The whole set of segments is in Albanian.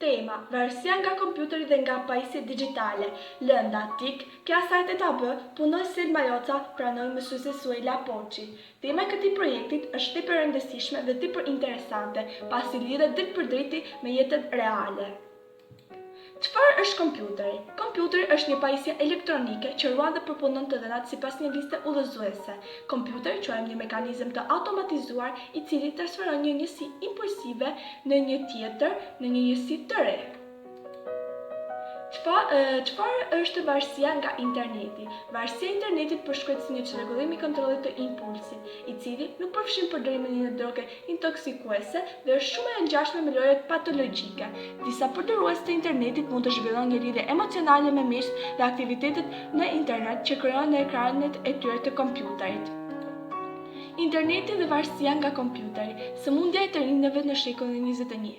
Tema: varësia nga kompjuteri dhe nga pajisjet digjitale. Lënda, TIK, klasa e 8B, punoj Selma Joca, pranoj mësuese Suela Poçi. Tema e këtij projektit është tepër e rëndësishme dhe tepër interesante, pasi lidhet drejt për drejti me jetën reale. Çfarë është kompjuteri? Kompjuteri është një pajisje elektronike që ruan dhe përpunon të dhënat sipas një liste udhëzuese. Kompjuteri quajmë një mekanizëm të automatizuar i cili transferon një njësi impulsive në një tjetër në një njësi të re. Çfarë është varësia nga interneti? Varësia e internetit përshkruhet si një çrregullim i kontrollit të impulsit, i cili nuk përfshin përdorimin e droge intoksikuese dhe është shumë e ngjashme me lojrat patologjike. Disa përdorues të internetit mund të zhvillojnë një lidhje emocionale me miqt dhe aktivitetet në internet që krijojnë në ekranet e tyre të kompjuterit. Interneti dhe varësia nga kompjuteri, sëmundja e të rinjve në shekullin 21.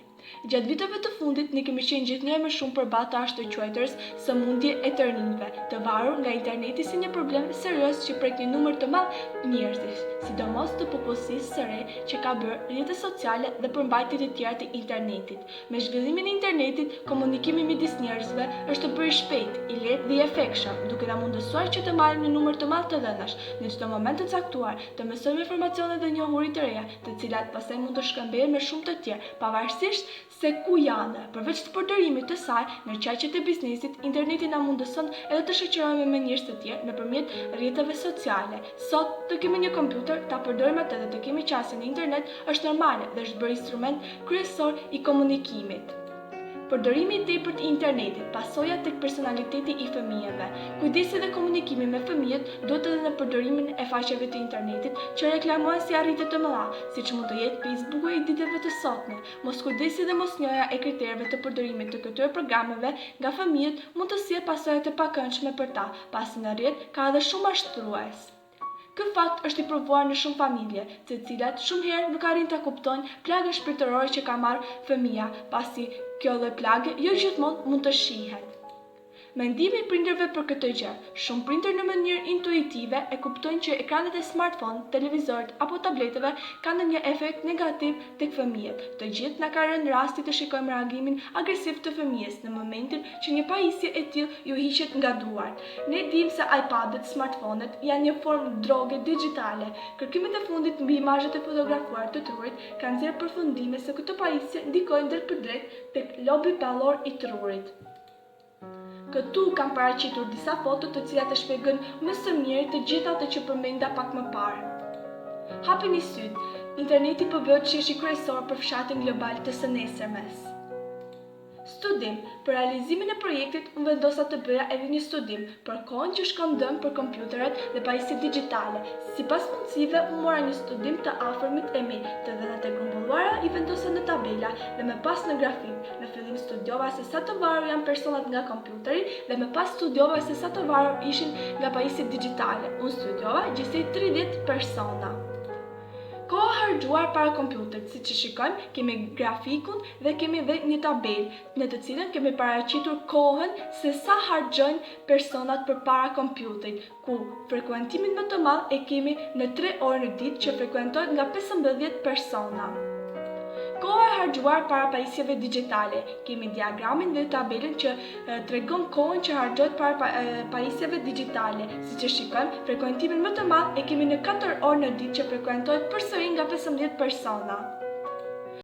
Gjatë viteve të fundit ne kemi qenë gjithnjë më shumë përballë të ashtu quajtës sëmundje e të rinjve, të varur nga interneti si një problem serioz që prek një numër të madh njerëzish, sidomos të popullsisë së re që ka bërë rrjetet sociale dhe përmbajtjet e tjera të internetit. Me zhvillimin e internetit, komunikimi midis njerëzve është bërë i shpejt, i lehtë dhe i efektshëm, duke na mundësuar që të marrim një numër të madh të dhënash në çdo moment të caktuar, të mësojmë informacione dhe njohuri të reja, të cilat pastaj mund të shkëmbehen me shumë të tjerë, pavarësisht se ku janë. Përveç të përdorimit të saj në qaqet e biznesit, interneti na mundëson edhe të shoqërohemi me njerëz të tjerë nëpërmjet rrjeteve sociale. Sot të kemi një kompjuter, ta përdorim atë dhe të kemi qasje në internet është normale dhe është bërë instrument kryesor i komunikimit. Përdorimi i tepërt i internetit, pasoja tek personaliteti i fëmijëve. Kujdesi dhe komunikimi me fëmijët duhet edhe në përdorimin e faqeve të internetit që reklamohen si arritje të mëdha, siç mund të jetë Facebooku i ditëve të sotme. Moskujdesi dhe mosnjohja e kriterëve të përdorimit të këtyre programeve nga fëmijët mund të sjellë pasoja të pakëndshme për ta, pasi në rrjet ka edhe shumë mashtrues. Ky fakt është i provuar në shumë familje, të cilat shumë herë nuk arrin ta kuptojnë plagën shpirtërore që ka marrë fëmia, pasi kjo lloj plagë jo gjithmonë mund të shihet. Mendimi i prindërve për këtë gjë. Shumë prindër në mënyrë intuitive e kuptojnë që ekranet e smartphone, televizorit apo tableteve kanë një efekt negativ tek fëmijët. Të gjithë na ka rënë rasti të shikojmë reagimin agresiv të fëmijës në momentin që një pajisje e tillë ju hiqet nga duart. Ne dimë se iPadet, smartphonet janë një formë droge digjitale. Kërkimet e fundit mbi imazhet e fotografuara të trurit kanë nxjerrë përfundime se këto pajisje ndikojnë drejt tek lobi ballor i trurit. Këtu kam paraqitur disa foto të cilat e shpjegojnë më së miri të gjitha ato që përmenda pak më parë. Hapini sytë, interneti po bëhet çeshi kryesor për fshatin global të së nesërmes. Studim. Për realizimin e projektit, unë vendosa të bëja edhe një studim për kohën që shkon dëm për kompjuteret dhe pajisjet digjitale. Sipas mundësive, unë mora një studim të afërmit e mi, të dhënat e grumbulluara i vendosa në tabela dhe më pas në grafik. Në fillim studiova se sa të varur janë personat nga kompjuteri dhe më pas studiova se sa të varur ishin nga pajisjet digjitale. Unë studiova gjithsej 30 persona. Koha harxuar para kompjuterit, siç e shikojmë, kemi grafikun dhe kemi edhe një tabelë, në të cilën kemi paraqitur kohën se sa harxojnë personat përpara kompjuterit, ku frekuentimin më të madh e kemi në 3 orë në ditë që frekuentohet nga 15 persona. Koha e harxuar para pajisjeve digjitale. Kemi diagramin dhe tabelën që tregon kohën që harxohet para pajisjeve digjitale. Siç e shikojmë, frekuentimin më të madh e kemi në 4 orë në ditë që frekuentohet përsëri nga 15 persona.